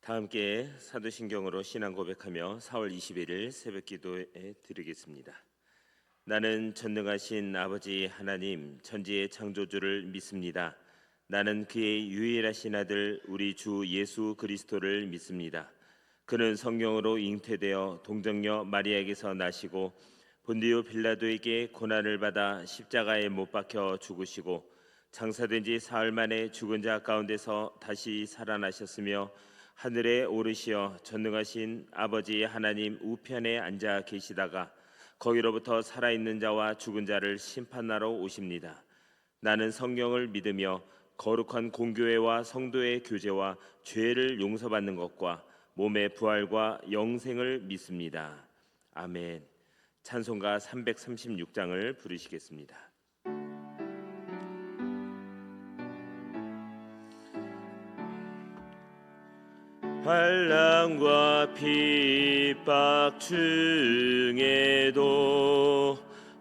다 함께 사도신경으로 신앙 고백하며 4월 21일 새벽 기도에 드리겠습니다. 나는 전능하신 아버지 하나님 천지의 창조주를 믿습니다. 나는 그의 유일하신 아들 우리 주 예수 그리스도를 믿습니다. 그는 성령으로 잉태되어 동정녀 마리아에게서 나시고 본디오 빌라도에게 고난을 받아 십자가에 못 박혀 죽으시고 장사된 지 사흘 만에 죽은 자 가운데서 다시 살아나셨으며 하늘에 오르시어 전능하신 아버지 하나님 우편에 앉아 계시다가 거기로부터 살아있는 자와 죽은 자를 심판하러 오십니다. 나는 성령을 믿으며 거룩한 공교회와 성도의 교제와 죄를 용서받는 것과 몸의 부활과 영생을 믿습니다. 아멘. 찬송가 336장을 부르시겠습니다. 환난과 핍박 중에도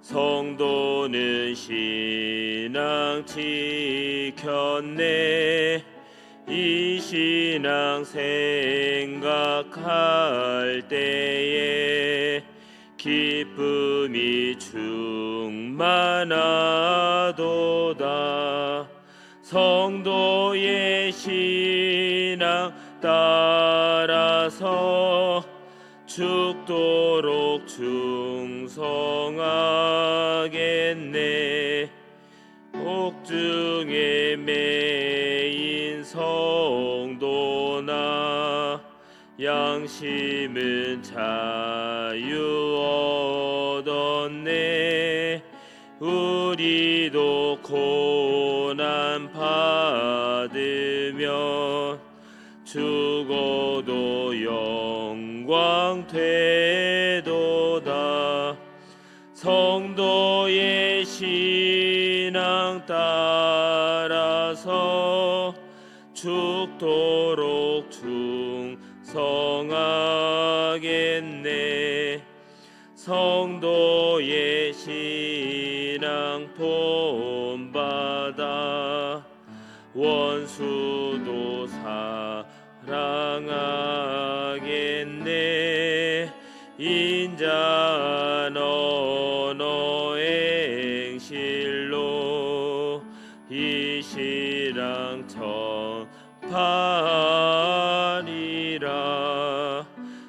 성도는 신앙 지켰네. 이 신앙 생각할 때에 기쁨이 충만하도다. 성도의 신앙 따라서 죽도록 충성하겠네. 옥중에 매인 성도나 양심은 자유 얻었네. 우리도 고난 받으면 죽어도 영광 되도다. 성도의 신앙 따라서 죽도록 충성하겠네. 성도의 신앙 본받아 원수도 사랑하겠네. 인자한 언어의 행실로 이 신앙 전파하리라.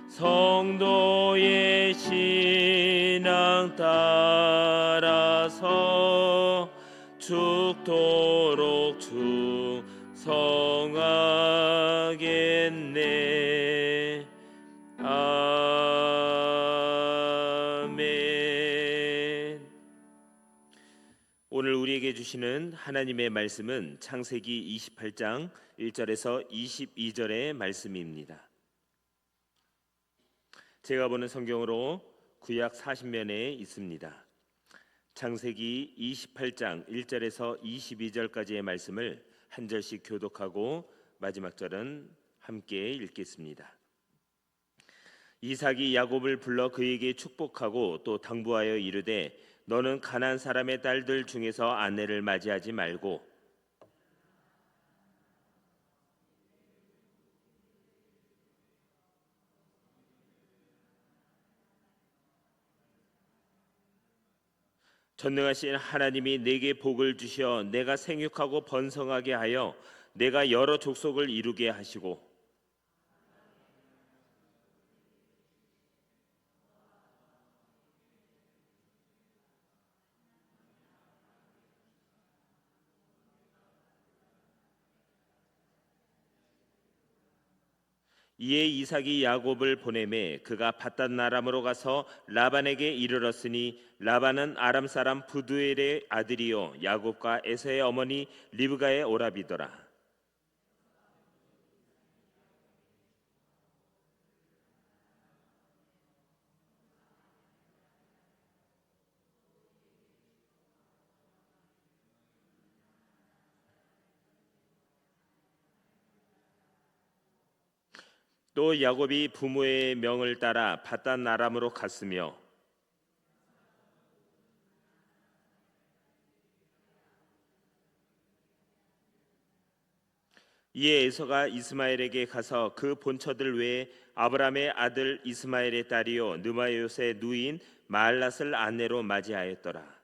성도의 신앙 따라서 죽도록 충성하겠네. 아멘. 오늘 우리에게 주시는 하나님의 말씀은 창세기 28장 1절에서 22절의 말씀입니다. 제가 보는 성경으로 구약 40면에 있습니다. 창세기 28장 1절에서 22절까지의 말씀을 한 절씩 교독하고 마지막 절은 함께 읽겠습니다. 이삭이 야곱을 불러 그에게 축복하고 또 당부하여 이르되 너는 가나안 사람의 딸들 중에서 아내를 맞이하지 말고 전능하신 하나님이 내게 복을 주시어 내가 생육하고 번성하게 하여 내가 여러 족속을 이루게 하시고 이에 이삭이 야곱을 보내매 그가 밧단 아람으로 가서 라반에게 이르렀으니 라반은 아람 사람 부두엘의 아들이요 야곱과 에서의 어머니 리브가의 오라비더라. 또 야곱이 부모의 명을 따라 밧단 아람으로 갔으며 이에 에서가 이스마엘에게 가서 그 본처들 외에 아브라함의 아들 이스마엘의 딸이요 느바요스의 누이인 마알랏을 아내로 맞이하였더라.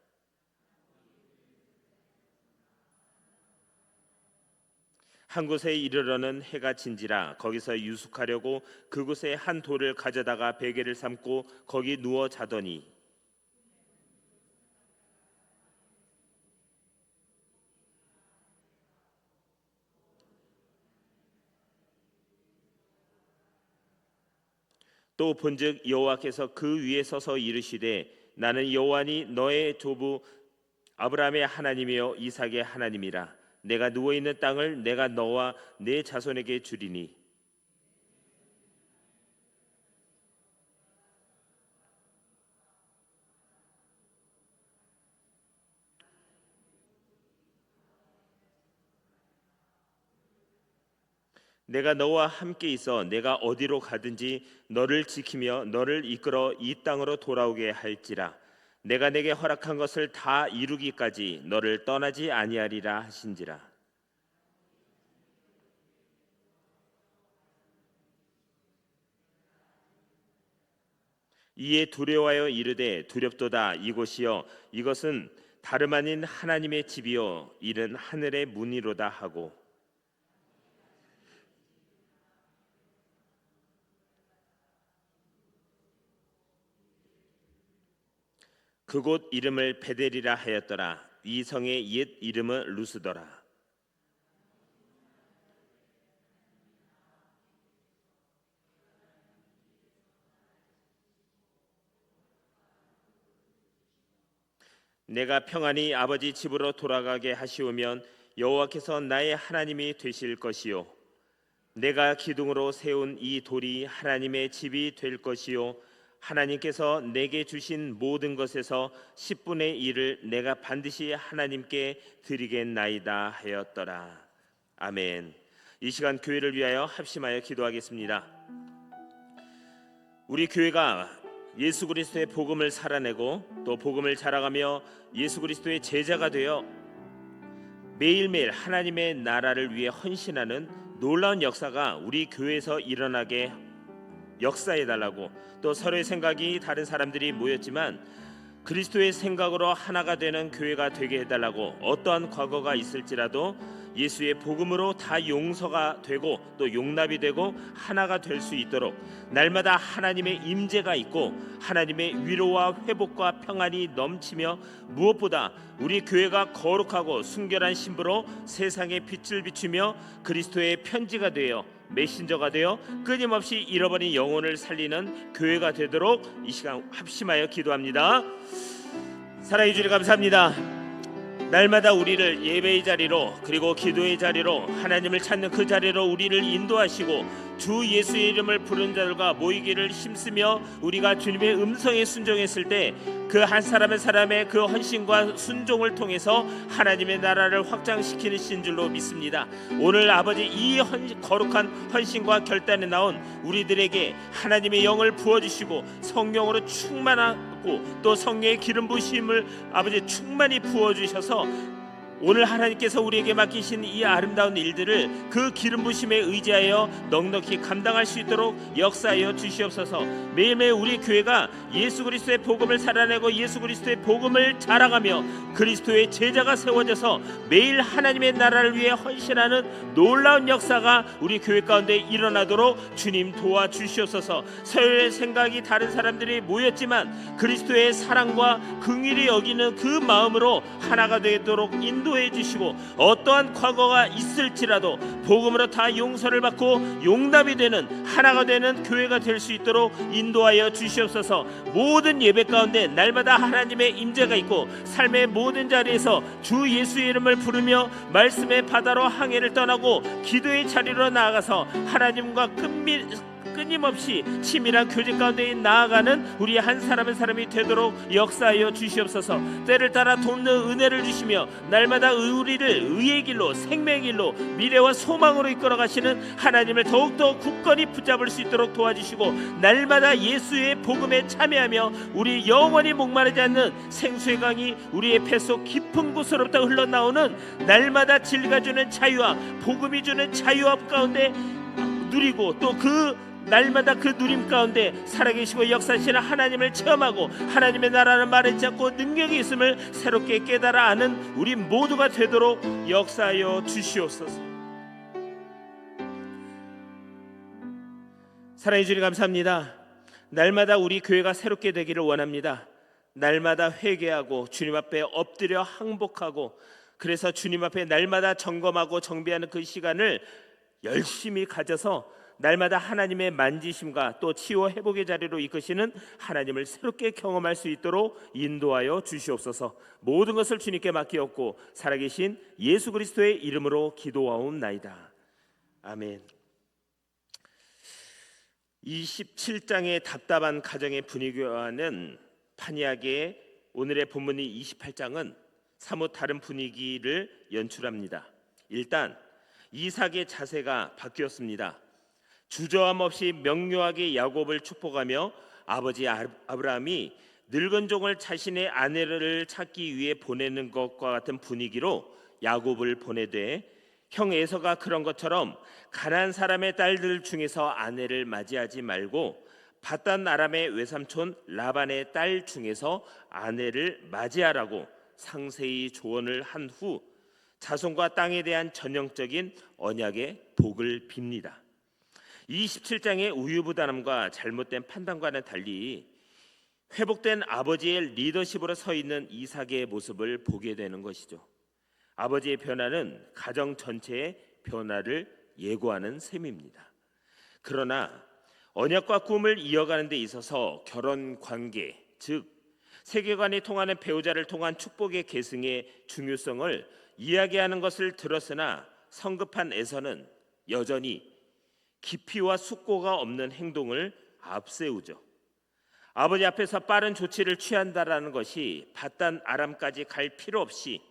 한 곳에 이르러는 해가 진지라 거기서 유숙하려고 그곳에 한 돌을 가져다가 베개를 삼고 거기 누워 자더니 또 본즉 여호와께서 그 위에 서서 이르시되 나는 여호와니 너의 조부 아브라함의 하나님이요 이삭의 하나님이라. 내가 누워 있는 땅을 내가 너와 내 자손에게 주리니 내가 너와 함께 있어 내가 어디로 가든지 너를 지키며 너를 이끌어 이 땅으로 돌아오게 할지라. 내가 내게 허락한 것을 다 이루기까지 너를 떠나지 아니하리라 하신지라. 이에 두려워하여 이르되 두렵도다. 이곳이여 이것은 다름 아닌 하나님의 집이요 이는 하늘의 문이로다 하고 그곳 이름을 베델이라 하였더라. 이 성의 옛 이름은 루스더라. 내가 평안히 아버지 집으로 돌아가게 하시오면 여호와께서 나의 하나님이 되실 것이요 내가 기둥으로 세운 이 돌이 하나님의 집이 될 것이요 하나님께서 내게 주신 모든 것에서 10분의 1을 내가 반드시 하나님께 드리겠나이다 하였더라. 아멘. 이 시간 교회를 위하여 합심하여 기도하겠습니다. 우리 교회가 예수 그리스도의 복음을 살아내고 또 복음을 자랑하며 예수 그리스도의 제자가 되어 매일매일 하나님의 나라를 위해 헌신하는 놀라운 역사가 우리 교회에서 일어나게 역사해달라고, 또 서로의 생각이 다른 사람들이 모였지만 그리스도의 생각으로 하나가 되는 교회가 되게 해달라고, 어떠한 과거가 있을지라도 예수의 복음으로 다 용서가 되고 또 용납이 되고 하나가 될 수 있도록 날마다 하나님의 임재가 있고 하나님의 위로와 회복과 평안이 넘치며 무엇보다 우리 교회가 거룩하고 순결한 신부로 세상에 빛을 비추며 그리스도의 편지가 되어 메신저가 되어 끊임없이 잃어버린 영혼을 살리는 교회가 되도록 이 시간 합심하여 기도합니다. 사랑해 주님 감사합니다. 날마다 우리를 예배의 자리로 그리고 기도의 자리로 하나님을 찾는 그 자리로 우리를 인도하시고 주 예수의 이름을 부르는 자들과 모이기를 힘쓰며 우리가 주님의 음성에 순종했을 때 그 한 사람의 그 헌신과 순종을 통해서 하나님의 나라를 확장시키는 신 줄로 믿습니다. 오늘 아버지 이 거룩한 헌신과 결단에 나온 우리들에게 하나님의 영을 부어주시고 성령으로 충만하고 또 성령의 기름 부으심을 아버지 충만히 부어주셔서 오늘 하나님께서 우리에게 맡기신 이 아름다운 일들을 그 기름 부심에 의지하여 넉넉히 감당할 수 있도록 역사하여 주시옵소서. 매일매일 우리 교회가 예수 그리스도의 복음을 살아내고 예수 그리스도의 복음을 자랑하며 그리스도의 제자가 세워져서 매일 하나님의 나라를 위해 헌신하는 놀라운 역사가 우리 교회 가운데 일어나도록 주님 도와주시옵소서. 서로의 생각이 다른 사람들이 모였지만 그리스도의 사랑과 긍휼히 여기는 그 마음으로 하나가 되도록 인도해 주시고 어떠한 과거가 있을지라도 복음으로 다 용서를 받고 용납이 되는 하나가 되는 교회가 될 수 있도록 인도하여 주시옵소서. 모든 예배 가운데 날마다 하나님의 임재가 있고 삶의 모든 자리에서 주 예수의 이름을 부르며 말씀의 바다로 항해를 떠나고 기도의 자리로 나아가서 하나님과 끊임없이 치밀한 교제 가운데 나아가는 우리 한 사람 한 사람이 되도록 역사하여 주시옵소서. 때를 따라 돕는 은혜를 주시며 날마다 우리를 의의 길로, 생명의 길로, 미래와 소망으로 이끌어 가시는 하나님을 더욱더 굳건히 붙잡을 수 있도록 도와주시고, 날마다 예수의 복음에 참여하며 우리 영원히 목마르지 않는 생수의 강이 우리의 뱃속 깊은 곳으로부터 흘러나오는 날마다 진리가 주는 자유와 복음이 주는 자유와 가운데 누리고, 또 그 날마다 그 누림 가운데 살아계시고 역사하시는 하나님을 체험하고 하나님의 나라는 말하지 않고 능력이 있음을 새롭게 깨달아 아는 우리 모두가 되도록 역사하여 주시옵소서. 사랑해 주님 감사합니다. 날마다 우리 교회가 새롭게 되기를 원합니다. 날마다 회개하고 주님 앞에 엎드려 항복하고, 그래서 주님 앞에 날마다 점검하고 정비하는 그 시간을 열심히 가져서 날마다 하나님의 만지심과 또 치유 회복의 자리로 이끄시는 하나님을 새롭게 경험할 수 있도록 인도하여 주시옵소서. 모든 것을 주님께 맡기옵고 살아계신 예수 그리스도의 이름으로 기도하옵나이다. 아멘. 27장의 답답한 가정의 분위기와는 판이하게 오늘의 본문인 28장은 사뭇 다른 분위기를 연출합니다. 일단 이삭의 자세가 바뀌었습니다. 주저함 없이 명료하게 야곱을 축복하며 아버지 아브라함이 늙은 종을 자신의 아내를 찾기 위해 보내는 것과 같은 분위기로 야곱을 보내되, 형 에서가 그런 것처럼 가나안 사람의 딸들 중에서 아내를 맞이하지 말고 밧단 아람의 외삼촌 라반의 딸 중에서 아내를 맞이하라고 상세히 조언을 한 후 자손과 땅에 대한 전형적인 언약의 복을 빕니다. 27장의 우유부단함과 잘못된 판단과는 달리 회복된 아버지의 리더십으로 서 있는 이삭의 모습을 보게 되는 것이죠. 아버지의 변화는 가정 전체의 변화를 예고하는 셈입니다. 그러나 언약과 꿈을 이어가는 데 있어서 결혼 관계, 즉 세계관이 통하는 배우자를 통한 축복의 계승의 중요성을 이야기하는 것을 들었으나 성급한 에서는 여전히 깊이와 숙고가 없는 행동을 앞세우죠. 아버지 앞에서 빠른 조치를 취한다라는 것이 밧단 아람까지 갈 필요 없이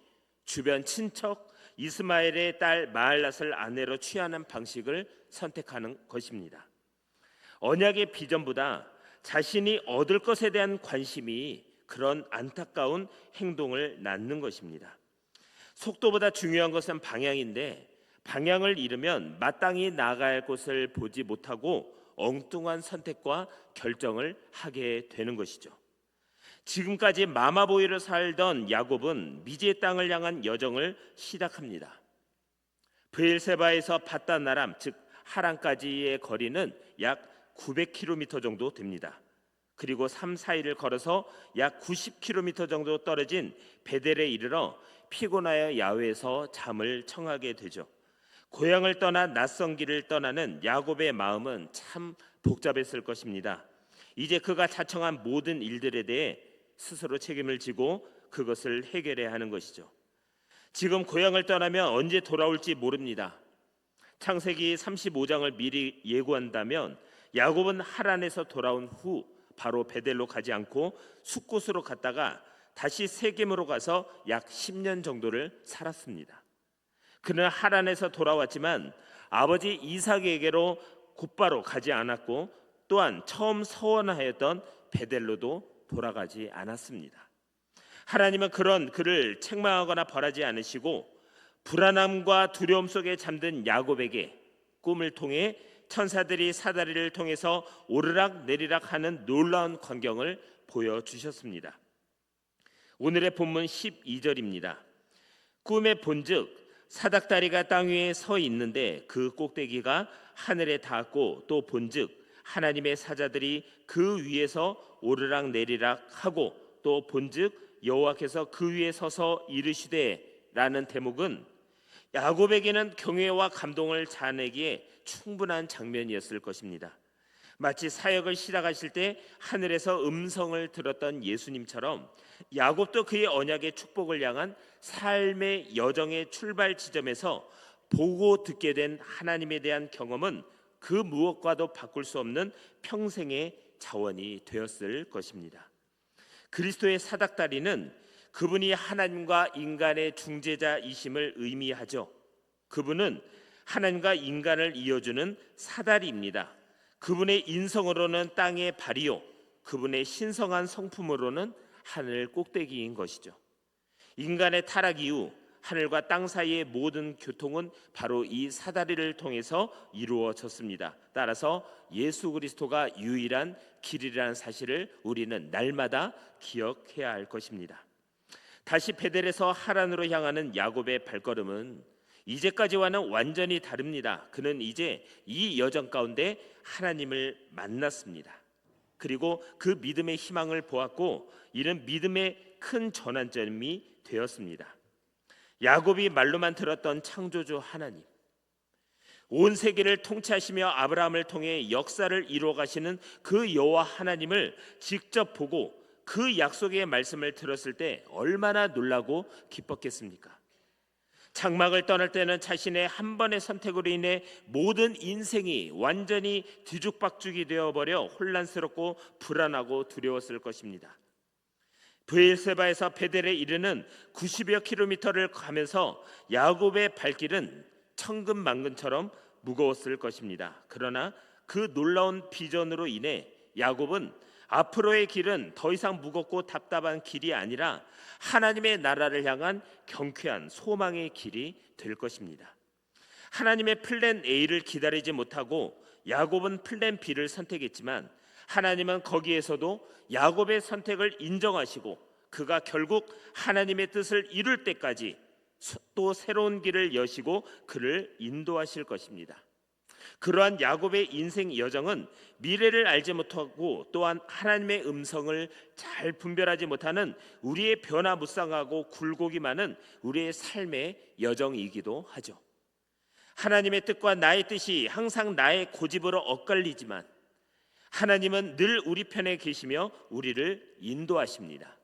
주변 친척 이스마엘의 딸 마할랏을 아내로 취하는 방식을 선택하는 것입니다. 언약의 비전보다 자신이 얻을 것에 대한 관심이 그런 안타까운 행동을 낳는 것입니다. 속도보다 중요한 것은 방향인데, 방향을 잃으면 마땅히 나아가야 할 곳을 보지 못하고 엉뚱한 선택과 결정을 하게 되는 것이죠. 지금까지 마마보이로 살던 야곱은 미지의 땅을 향한 여정을 시작합니다. 브엘세바에서 밧단 아람, 즉 하란까지의 거리는 약 900km 정도 됩니다. 그리고 3, 4일을 걸어서 약 90km 정도 떨어진 베델에 이르러 피곤하여 야외에서 잠을 청하게 되죠. 고향을 떠나 낯선 길을 떠나는 야곱의 마음은 참 복잡했을 것입니다. 이제 그가 자청한 모든 일들에 대해 스스로 책임을 지고 그것을 해결해야 하는 것이죠. 지금 고향을 떠나면 언제 돌아올지 모릅니다. 창세기 35장을 미리 예고한다면 야곱은 하란에서 돌아온 후 바로 베델로 가지 않고 숫곳으로 갔다가 다시 세겜으로 가서 약 10년 정도를 살았습니다. 그는 하란에서 돌아왔지만 아버지 이삭에게로 곧바로 가지 않았고, 또한 처음 서원하였던 베델로도 돌아가지 않았습니다. 하나님은 그런 그를 책망하거나 벌하지 않으시고 불안함과 두려움 속에 잠든 야곱에게 꿈을 통해 천사들이 사다리를 통해서 오르락 내리락 하는 놀라운 광경을 보여주셨습니다. 오늘의 본문 12절입니다. 꿈에 본즉 사닥다리가 땅 위에 서 있는데 그 꼭대기가 하늘에 닿았고, 또 본즉 하나님의 사자들이 그 위에서 오르락 내리락 하고, 또 본즉 여호와께서 그 위에 서서 이르시되 라는 대목은 야곱에게는 경외와 감동을 자아내기에 충분한 장면이었을 것입니다. 마치 사역을 시작하실 때 하늘에서 음성을 들었던 예수님처럼 야곱도 그의 언약의 축복을 향한 삶의 여정의 출발 지점에서 보고 듣게 된 하나님에 대한 경험은 그 무엇과도 바꿀 수 없는 평생의 자원이 되었을 것입니다. 그리스도의 사닥다리는 그분이 하나님과 인간의 중재자이심을 의미하죠. 그분은 하나님과 인간을 이어주는 사다리입니다. 그분의 인성으로는 땅의 발이요, 그분의 신성한 성품으로는 하늘 꼭대기인 것이죠. 인간의 타락 이후 하늘과 땅 사이의 모든 교통은 바로 이 사다리를 통해서 이루어졌습니다. 따라서 예수 그리스도가 유일한 길이라는 사실을 우리는 날마다 기억해야 할 것입니다. 다시 베델에서 하란으로 향하는 야곱의 발걸음은 이제까지와는 완전히 다릅니다. 그는 이제 이 여정 가운데 하나님을 만났습니다. 그리고 그 믿음의 희망을 보았고 이는 믿음의 큰 전환점이 되었습니다. 야곱이 말로만 들었던 창조주 하나님, 온 세계를 통치하시며 아브라함을 통해 역사를 이루어 가시는 그 여호와 하나님을 직접 보고 그 약속의 말씀을 들었을 때 얼마나 놀라고 기뻤겠습니까? 장막을 떠날 때는 자신의 한 번의 선택으로 인해 모든 인생이 완전히 뒤죽박죽이 되어버려 혼란스럽고 불안하고 두려웠을 것입니다. 브엘세바에서 베델에 이르는 90여 킬로미터를 가면서 야곱의 발길은 천근만근처럼 무거웠을 것입니다. 그러나 그 놀라운 비전으로 인해 야곱은 앞으로의 길은 더 이상 무겁고 답답한 길이 아니라 하나님의 나라를 향한 경쾌한 소망의 길이 될 것입니다. 하나님의 플랜 A를 기다리지 못하고 야곱은 플랜 B를 선택했지만 하나님은 거기에서도 야곱의 선택을 인정하시고 그가 결국 하나님의 뜻을 이룰 때까지 또 새로운 길을 여시고 그를 인도하실 것입니다. 그러한 야곱의 인생 여정은 미래를 알지 못하고 또한 하나님의 음성을 잘 분별하지 못하는 우리의 변화무쌍하고 굴곡이 많은 우리의 삶의 여정이기도 하죠. 하나님의 뜻과 나의 뜻이 항상 나의 고집으로 엇갈리지만 하나님은 늘 우리 편에 계시며 우리를 인도하십니다.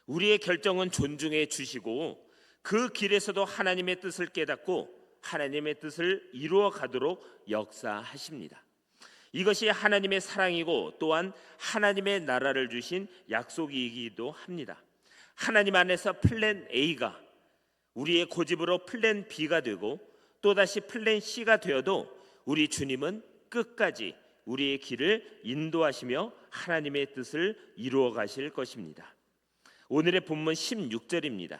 우리의 결정은 존중해 주시고 그 길에서도 하나님의 뜻을 깨닫고 하나님의 뜻을 이루어 가도록 역사하십니다. 이것이 하나님의 사랑이고 또한 하나님의 나라를 주신 약속이기도 합니다. 하나님 안에서 플랜 A가 우리의 고집으로 플랜 B가 되고 또다시 플랜 C가 되어도 우리 주님은 끝까지 우리의 길을 인도하시며 하나님의 뜻을 이루어 가실 것입니다. 오늘의 본문 16절입니다.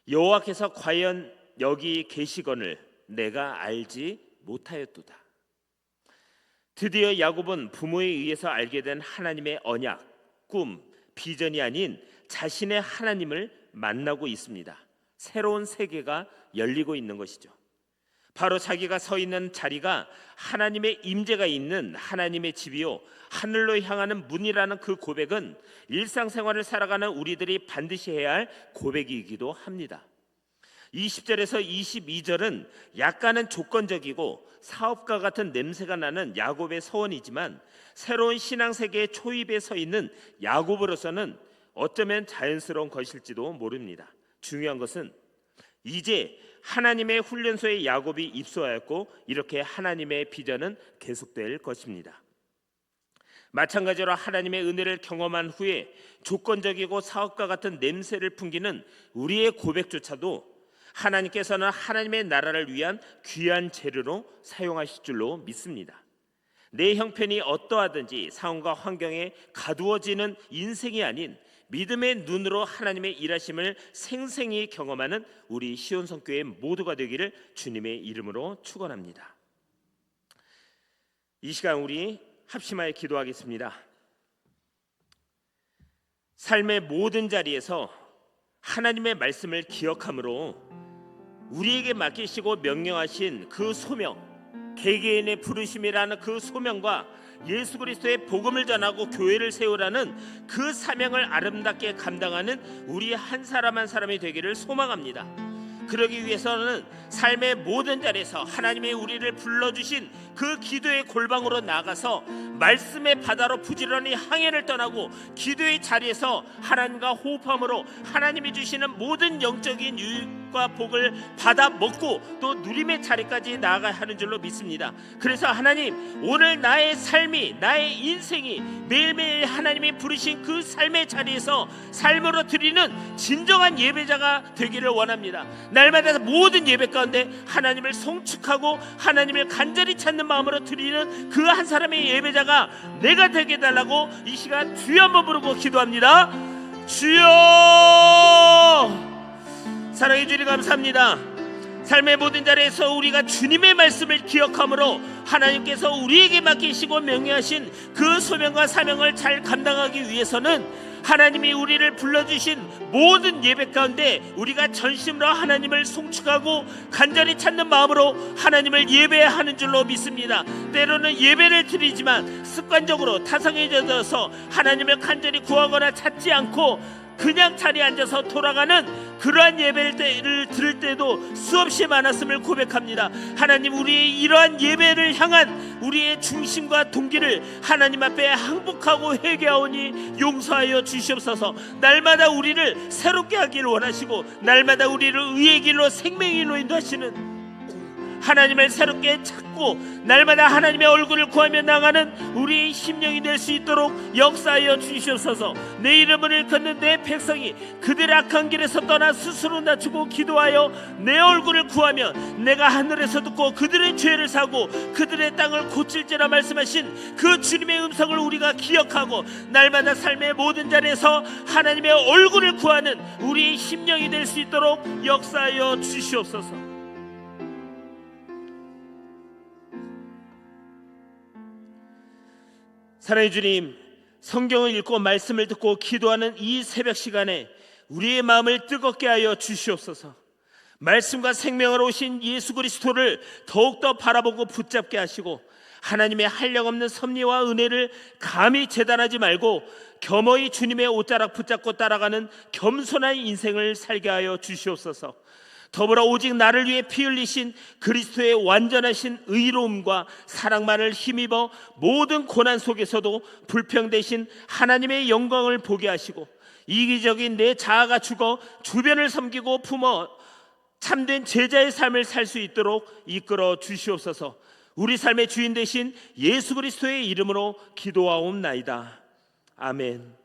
여호와께서 과연 여기 계시거늘 내가 알지 못하였도다. 드디어 야곱은 부모에 의해서 알게 된 하나님의 언약, 꿈, 비전이 아닌 자신의 하나님을 만나고 있습니다. 새로운 세계가 열리고 있는 것이죠. 바로 자기가 서 있는 자리가 하나님의 임재가 있는 하나님의 집이요 하늘로 향하는 문이라는 그 고백은 일상생활을 살아가는 우리들이 반드시 해야 할 고백이기도 합니다. 20절에서 22절은 약간은 조건적이고 사업가 같은 냄새가 나는 야곱의 서원이지만 새로운 신앙세계의 초입에 서 있는 야곱으로서는 어쩌면 자연스러운 것일지도 모릅니다. 중요한 것은 이제 하나님의 훈련소에 야곱이 입소하였고 이렇게 하나님의 비전은 계속될 것입니다. 마찬가지로 하나님의 은혜를 경험한 후에 조건적이고 사업가 같은 냄새를 풍기는 우리의 고백조차도 하나님께서는 하나님의 나라를 위한 귀한 재료로 사용하실 줄로 믿습니다. 내 형편이 어떠하든지 상황과 환경에 가두어지는 인생이 아닌 믿음의 눈으로 하나님의 일하심을 생생히 경험하는 우리 시온성교회 모두가 되기를 주님의 이름으로 축원합니다. 이 시간 우리 합심하여 기도하겠습니다. 삶의 모든 자리에서 하나님의 말씀을 기억함으로 우리에게 맡기시고 명령하신 그 소명, 개개인의 부르심이라는 그 소명과 예수 그리스도의 복음을 전하고 교회를 세우라는 그 사명을 아름답게 감당하는 우리 한 사람 한 사람이 되기를 소망합니다. 그러기 위해서는 삶의 모든 자리에서 하나님의 우리를 불러주신 그 기도의 골방으로 나가서 말씀의 바다로 부지런히 항해를 떠나고 기도의 자리에서 하나님과 호흡함으로 하나님이 주시는 모든 영적인 축복과 복을 받아 먹고 또 누림의 자리까지 나아가야 하는 줄로 믿습니다. 그래서 하나님, 오늘 나의 삶이, 나의 인생이 매일매일 하나님이 부르신 그 삶의 자리에서 삶으로 드리는 진정한 예배자가 되기를 원합니다. 날마다 모든 예배 가운데 하나님을 송축하고 하나님을 간절히 찾는 마음으로 드리는 그 한 사람의 예배자가 내가 되게 해달라고 이 시간 주여 한번 부르고 기도합니다. 주여! 사랑해 주님 감사합니다. 삶의 모든 자리에서 우리가 주님의 말씀을 기억함으로 하나님께서 우리에게 맡기시고 명령하신 그 소명과 사명을 잘 감당하기 위해서는 하나님이 우리를 불러주신 모든 예배 가운데 우리가 전심으로 하나님을 송축하고 간절히 찾는 마음으로 하나님을 예배하는 줄로 믿습니다. 때로는 예배를 드리지만 습관적으로 타성에 젖어서 하나님을 간절히 구하거나 찾지 않고 그냥 자리에 앉아서 돌아가는 그러한 예배를 들을 때도 수없이 많았음을 고백합니다. 하나님, 우리의 이러한 예배를 향한 우리의 중심과 동기를 하나님 앞에 항복하고 회개하오니 용서하여 주시옵소서. 날마다 우리를 새롭게 하기를 원하시고 날마다 우리를 의의 길로 생명의 길로 인도하시는 하나님을 새롭게 찾고 날마다 하나님의 얼굴을 구하며 나가는 우리의 심령이 될 수 있도록 역사하여 주시옵소서. 내 이름을 일컫는 내 백성이 그들의 악한 길에서 떠나 스스로 낮추고 기도하여 내 얼굴을 구하며 내가 하늘에서 듣고 그들의 죄를 사고 그들의 땅을 고칠지라 말씀하신 그 주님의 음성을 우리가 기억하고 날마다 삶의 모든 자리에서 하나님의 얼굴을 구하는 우리의 심령이 될 수 있도록 역사하여 주시옵소서. 사랑해 주님, 성경을 읽고 말씀을 듣고 기도하는 이 새벽 시간에 우리의 마음을 뜨겁게 하여 주시옵소서. 말씀과 생명으로 오신 예수 그리스도를 더욱더 바라보고 붙잡게 하시고 하나님의 한량없는 섭리와 은혜를 감히 재단하지 말고 겸허히 주님의 옷자락 붙잡고 따라가는 겸손한 인생을 살게 하여 주시옵소서. 더불어 오직 나를 위해 피 흘리신 그리스도의 완전하신 의로움과 사랑만을 힘입어 모든 고난 속에서도 불평되신 하나님의 영광을 보게 하시고 이기적인 내 자아가 죽어 주변을 섬기고 품어 참된 제자의 삶을 살 수 있도록 이끌어 주시옵소서. 우리 삶의 주인 되신 예수 그리스도의 이름으로 기도하옵나이다. 아멘.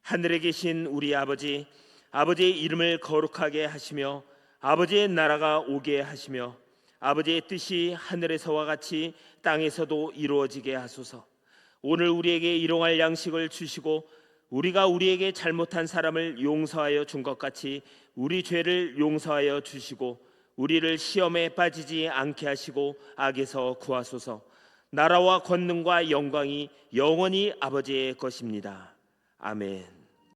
하늘에 계신 우리 아버지, 아버지의 이름을 거룩하게 하시며 아버지의 나라가 오게 하시며 아버지의 뜻이 하늘에서와 같이 땅에서도 이루어지게 하소서. 오늘 우리에게 일용할 양식을 주시고 우리가 우리에게 잘못한 사람을 용서하여 준 것 같이 우리 죄를 용서하여 주시고 우리를 시험에 빠지지 않게 하시고 악에서 구하소서. 나라와 권능과 영광이 영원히 아버지의 것입니다. 아멘.